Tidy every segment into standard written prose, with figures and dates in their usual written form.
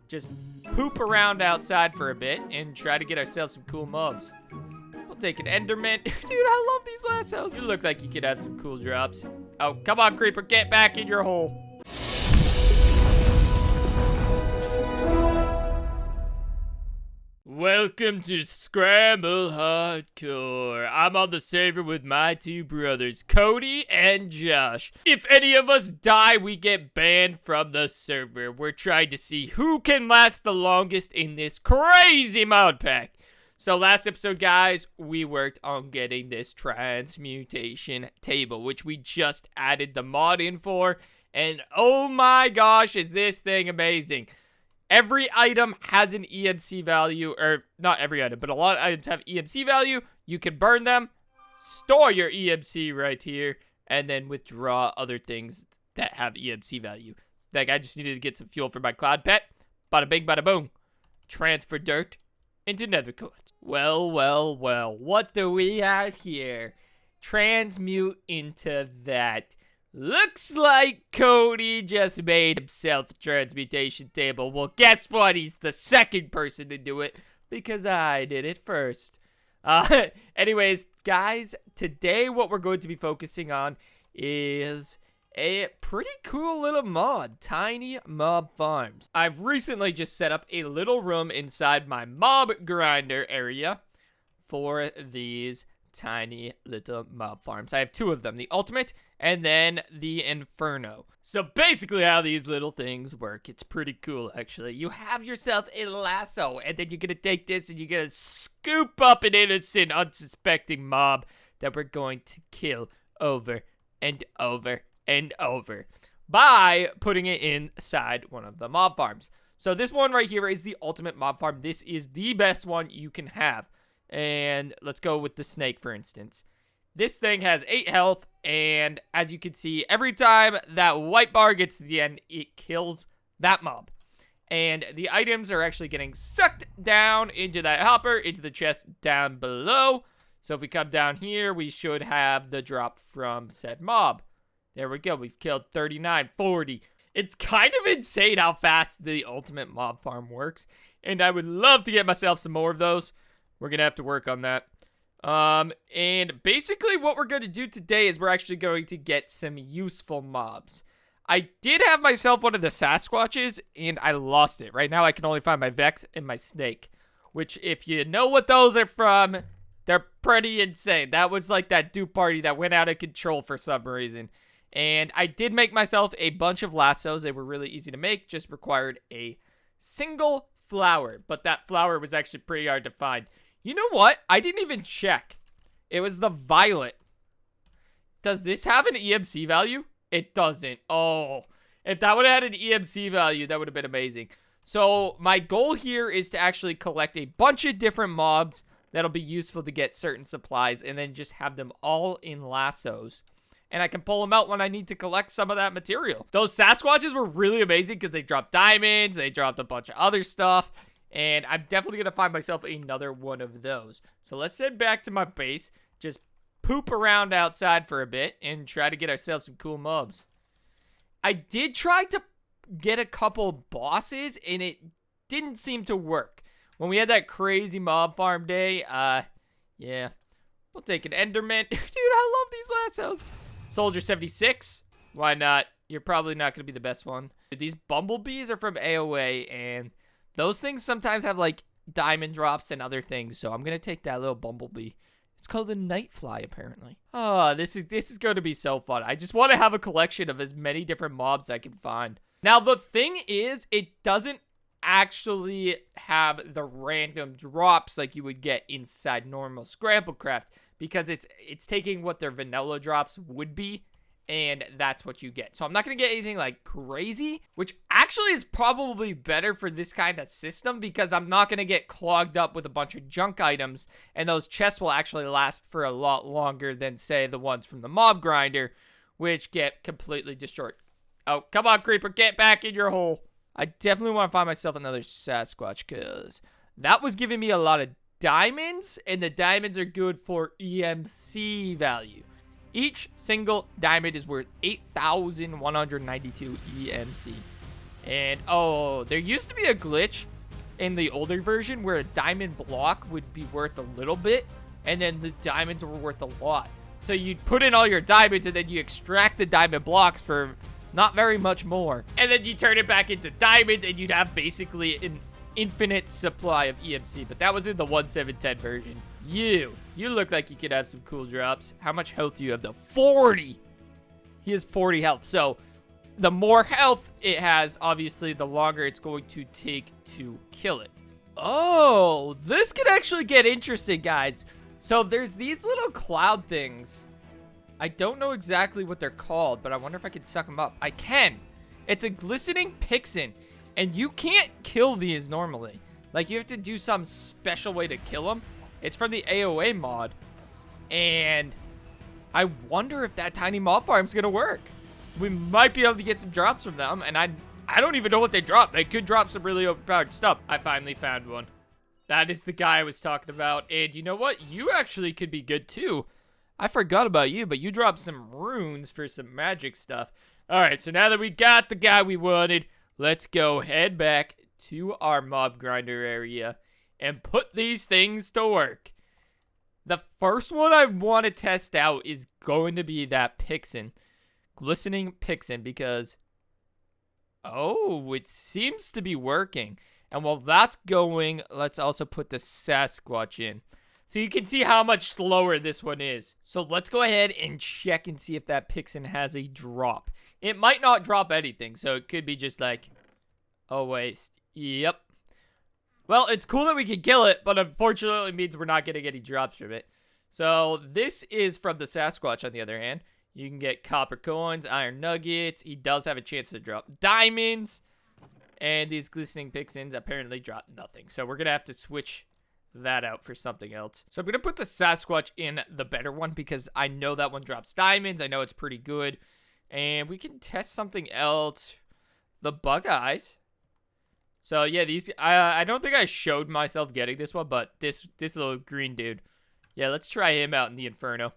just poop around outside for a bit and try to get ourselves some cool mobs. We'll take an Enderman. Dude, I love these lassos. You look like you could have some cool drops. Oh, come on, Creeper. Get back in your hole. Welcome to Scramble Hardcore. I'm on the server with my two brothers, Cody and Josh. If any of us die, we get banned from the server. We're trying to see who can last the longest in this crazy mod pack. So last episode, guys, we worked on getting this transmutation table, which we just added the mod in for. And oh my gosh, is this thing amazing. Every item has an EMC value, or not every item, but a lot of items have EMC value. You can burn them, store your EMC right here, and then withdraw other things that have EMC value. Like, I just needed to get some fuel for my cloud pet. Bada bing, bada boom. Transfer dirt into nether quartz. Well, what do we have here? Transmute into that. Looks like Cody just made himself a transmutation table. Well, guess what? He's the second person to do it because I did it first. Anyways, guys, today what we're going to be focusing on is a pretty cool little mod, Tiny Mob Farms. I've recently just set up a little room inside my mob grinder area for these tiny little mob farms. I have two of them, the ultimate and then the inferno. So basically how these little things work, it's pretty cool actually. You have yourself a lasso and then you're gonna take this and you're gonna scoop up an innocent, unsuspecting mob that we're going to kill over and over and over by putting it inside one of the mob farms. So this one right here is the ultimate mob farm. This is the best one you can have. And let's go with the snake, for instance. This thing has 8 health, and as you can see, every time that white bar gets to the end, it kills that mob. And the items are actually getting sucked down into that hopper, into the chest down below. So if we come down here, we should have the drop from said mob. There we go. We've killed 39, 40. It's kind of insane how fast the ultimate mob farm works, and I would love to get myself some more of those. We're going to have to work on that. And basically what we're going to do today is we're actually going to get some useful mobs. I did have myself one of the Sasquatches, and I lost it. Right now I can only find my Vex and my Snake, which if you know what those are from, they're pretty insane. That was like that dupe party that went out of control for some reason. And I did make myself a bunch of lassos. They were really easy to make, just required a single flower. But that flower was actually pretty hard to find. You know what? I didn't even check. It was the violet. Does this have an EMC value? It doesn't. Oh, if that would have had an EMC value, that would have been amazing. So my goal here is to actually collect a bunch of different mobs that'll be useful to get certain supplies and then just have them all in lassos. And I can pull them out when I need to collect some of that material. Those Sasquatches were really amazing because they dropped diamonds, they dropped a bunch of other stuff. And I'm definitely going to find myself another one of those. So let's head back to my base. Just poop around outside for a bit and try to get ourselves some cool mobs. I did try to get a couple bosses and it didn't seem to work. When we had that crazy mob farm day, yeah. We'll take an Enderman. Dude, I love these lassos. Soldier 76. Why not? You're probably not going to be the best one. These bumblebees are from AOA and those things sometimes have, like, diamond drops and other things, so I'm going to take that little bumblebee. It's called a nightfly, apparently. Oh, this is going to be so fun. I just want to have a collection of as many different mobs I can find. Now, the thing is, it doesn't actually have the random drops like you would get inside normal Scramble Craft, because it's taking what their vanilla drops would be, and that's what you get. So I'm not going to get anything like crazy, which actually is probably better for this kind of system because I'm not going to get clogged up with a bunch of junk items, and those chests will actually last for a lot longer than, say, the ones from the mob grinder, which get completely destroyed. Oh, come on, Creeper, get back in your hole. I definitely want to find myself another Sasquatch because that was giving me a lot of diamonds, and the diamonds are good for EMC value. Each single diamond is worth 8,192 EMC. And, oh, there used to be a glitch in the older version where a diamond block would be worth a little bit, and then the diamonds were worth a lot. So you'd put in all your diamonds, and then you extract the diamond blocks for not very much more. And then you turn it back into diamonds, and you'd have basically an infinite supply of EMC. But that was in the 1.7.10 version. You look like you could have some cool drops. How much health do you have, though? 40! He has 40 health. So the more health it has, obviously, the longer it's going to take to kill it. Oh, this could actually get interesting, guys. So there's these little cloud things. I don't know exactly what they're called, but I wonder if I can suck them up. I can. It's a glistening pixin, and you can't kill these normally. Like, you have to do some special way to kill them. It's from the AOA mod, and I wonder if that tiny mob farm's gonna work. We might be able to get some drops from them, and I don't even know what they drop. They could drop some really overpowered stuff. I finally found one. That is the guy I was talking about. And you know what? You actually could be good too. I forgot about you, but you dropped some runes for some magic stuff. All right, so now that we got the guy we wanted, let's go head back to our mob grinder area and put these things to work. The first one I want to test out is going to be that pixin. Glistening pixin, because, oh, it seems to be working. And while that's going, let's also put the Sasquatch in. So you can see how much slower this one is. So let's go ahead and check and see if that pixin has a drop. It might not drop anything, so it could be just like a waste. Yep. Well, it's cool that we can kill it, but unfortunately it means we're not getting any drops from it. So this is from the Sasquatch, on the other hand. You can get copper coins, iron nuggets. He does have a chance to drop diamonds. And these glistening pixins apparently drop nothing. So we're going to have to switch that out for something else. So I'm going to put the Sasquatch in the better one because I know that one drops diamonds. I know it's pretty good. And we can test something else. The bug eyes. So yeah, these, I don't think I showed myself getting this one, but this little green dude. Yeah, let's try him out in the Inferno.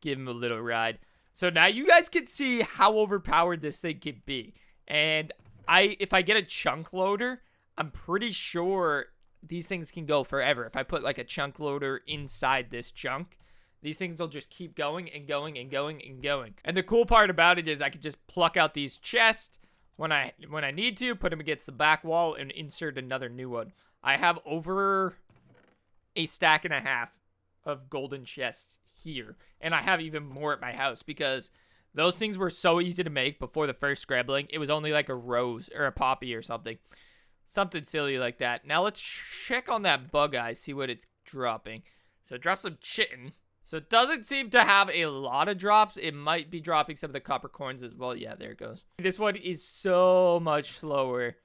Give him a little ride. So now you guys can see how overpowered this thing can be. And if I get a chunk loader, I'm pretty sure these things can go forever. If I put like a chunk loader inside this chunk, these things will just keep going and going and going and going. And the cool part about it is I could just pluck out these chests when I need to, put them against the back wall, and insert another new one. I have over a stack and a half of golden chests here, and I have even more at my house because those things were so easy to make before the first scrambling. It was only like a rose or a poppy or something silly like that. Now let's check on that bug eye, see what it's dropping. So it drops some chitin. So it doesn't seem to have a lot of drops. It might be dropping some of the copper coins as well. Yeah, there it goes. This one is so much slower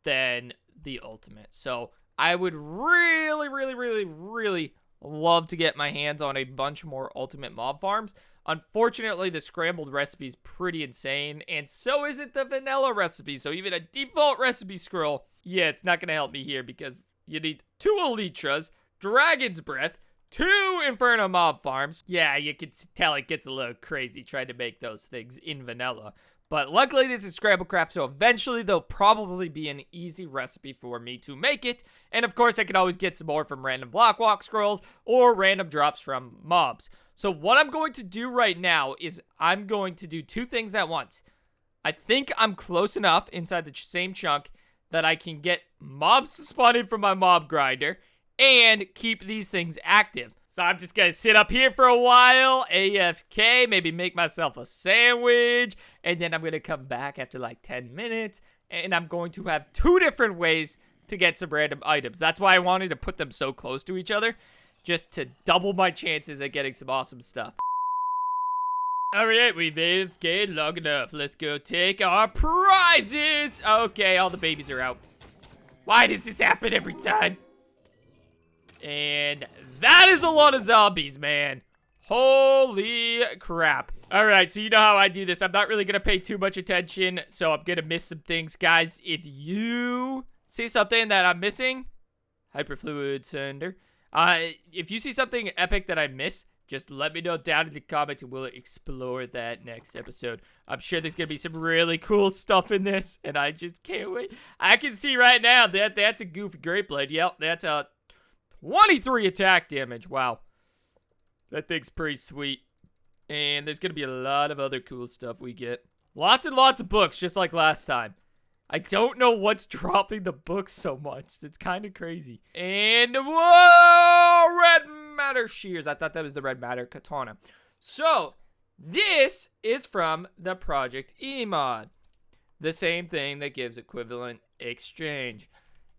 than the ultimate. So I would really, really, really, really love to get my hands on a bunch more ultimate mob farms. Unfortunately, the scrambled recipe is pretty insane, and so isn't the vanilla recipe. So even a default recipe scroll, yeah, it's not going to help me here because you need 2 elytras, dragon's breath, 2 inferno mob farms. Yeah, you can tell it gets a little crazy trying to make those things in vanilla. But luckily, this is Scramble Craft, so eventually there'll probably be an easy recipe for me to make it. And of course, I can always get some more from random block walk scrolls or random drops from mobs. So what I'm going to do right now is I'm going to do 2 things at once. I think I'm close enough inside the same chunk that I can get mobs to spawn in from my mob grinder and keep these things active. So I'm just going to sit up here for a while, AFK, maybe make myself a sandwich, and then I'm going to come back after like 10 minutes, and I'm going to have 2 different ways to get some random items. That's why I wanted to put them so close to each other, just to double my chances at getting some awesome stuff. Alright, we've AFK'd long enough. Let's go take our prizes! Okay, all the babies are out. Why does this happen every time? And that is a lot of zombies, man. Holy crap. All right, so you know how I do this. I'm not really going to pay too much attention, so I'm going to miss some things. Guys, if you see something that I'm missing, hyperfluid cylinder. If you see something epic that I miss, Just let me know down in the comments and we'll explore that next episode. I'm sure there's going to be some really cool stuff in this, and I just can't wait. I can see right now that that's a goofy Great Blade. Yep, that's a 23 attack damage. Wow. That thing's pretty sweet. And there's going to be a lot of other cool stuff we get. Lots and lots of books, just like last time. I don't know what's dropping the books so much. It's kind of crazy. And, whoa! Red Matter Shears. I thought that was the Red Matter Katana. So, this is from the Project E mod. The same thing that gives equivalent exchange.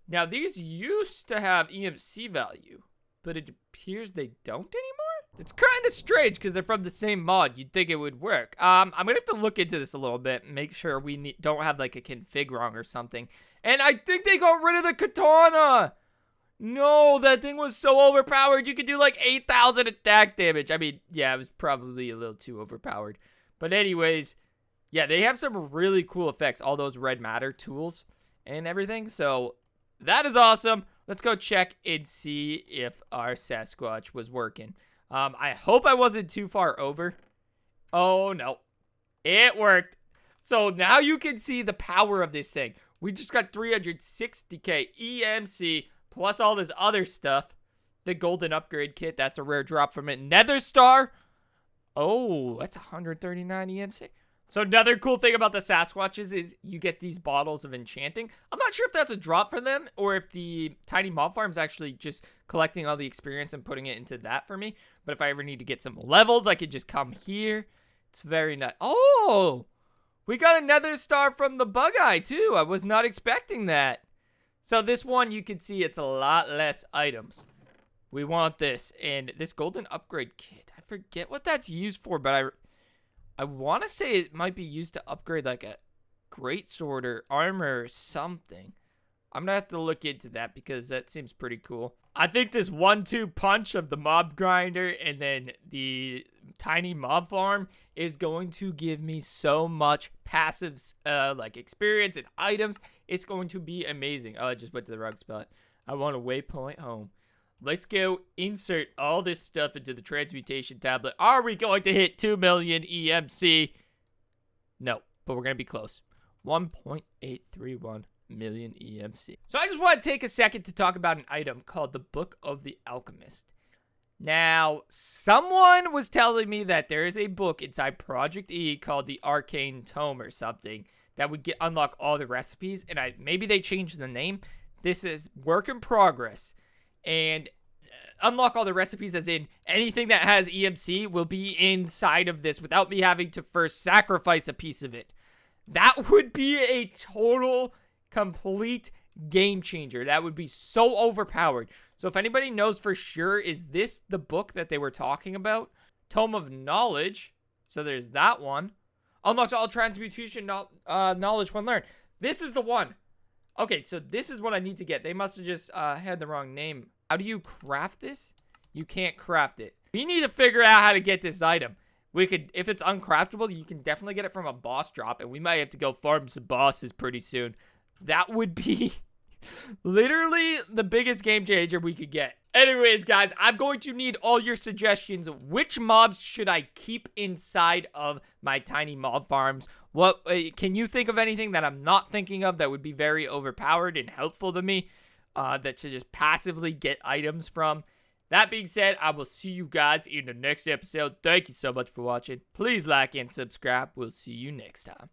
Now, these used to have EMC value, but it appears they don't anymore? It's kind of strange because they're from the same mod. You'd think it would work. I'm going to have to look into this a little bit and make sure we don't have like a config wrong or something. And I think they got rid of the katana. No, that thing was so overpowered. You could do like 8,000 attack damage. I mean, yeah, it was probably a little too overpowered. But anyways, yeah, they have some really cool effects. All those red matter tools and everything. So that is awesome. Let's go check and see if our Sasquatch was working. I hope I wasn't too far over. Oh, no. It worked. So now you can see the power of this thing. We just got 360k EMC plus all this other stuff. The golden upgrade kit. That's a rare drop from it. Nether Star. Oh, that's 139 EMC. So another cool thing about the Sasquatches is you get these bottles of enchanting. I'm not sure if that's a drop for them or if the tiny mob farm is actually just collecting all the experience and putting it into that for me. But if I ever need to get some levels, I could just come here. It's very nice. Oh, we got another star from the Bug-Eye too. I was not expecting that. So this one, you can see it's a lot less items. We want this. And this golden upgrade kit, I forget what that's used for, but I want to say it might be used to upgrade like a greatsword or armor or something. I'm going to have to look into that because that seems pretty cool. I think this 1-2 punch of the mob grinder and then the tiny mob farm is going to give me so much passive like experience and items. It's going to be amazing. Oh, I just went to the wrong spot. I want a waypoint home. Let's go insert all this stuff into the transmutation tablet. Are we going to hit 2 million EMC? No, but we're going to be close. 1.831 million EMC. So I just want to take a second to talk about an item called the Book of the Alchemist. Now, someone was telling me that there is a book inside Project E called the Arcane Tome or something that would unlock all the recipes. And maybe they changed the name. This is work in progress. And unlock all the recipes as in anything that has EMC will be inside of this without me having to first sacrifice a piece of it. That would be a total, complete game changer. That would be so overpowered. So if anybody knows for sure, is this the book that they were talking about? Tome of Knowledge. So there's that one. Unlocks all transmutation knowledge when learned. This is the one. Okay, so this is what I need to get. They must have just had the wrong name. How do you craft this? You can't craft it. We need to figure out how to get this item. We could, if it's uncraftable, you can definitely get it from a boss drop, and we might have to go farm some bosses pretty soon. That would be literally the biggest game changer we could get. Anyways, guys, I'm going to need all your suggestions. Which mobs should I keep inside of my tiny mob farms? What can you think of anything that I'm not thinking of that would be very overpowered and helpful to me? That should just passively get items from. That being said, I will see you guys in the next episode. Thank you so much for watching. Please like and subscribe. We'll see you next time.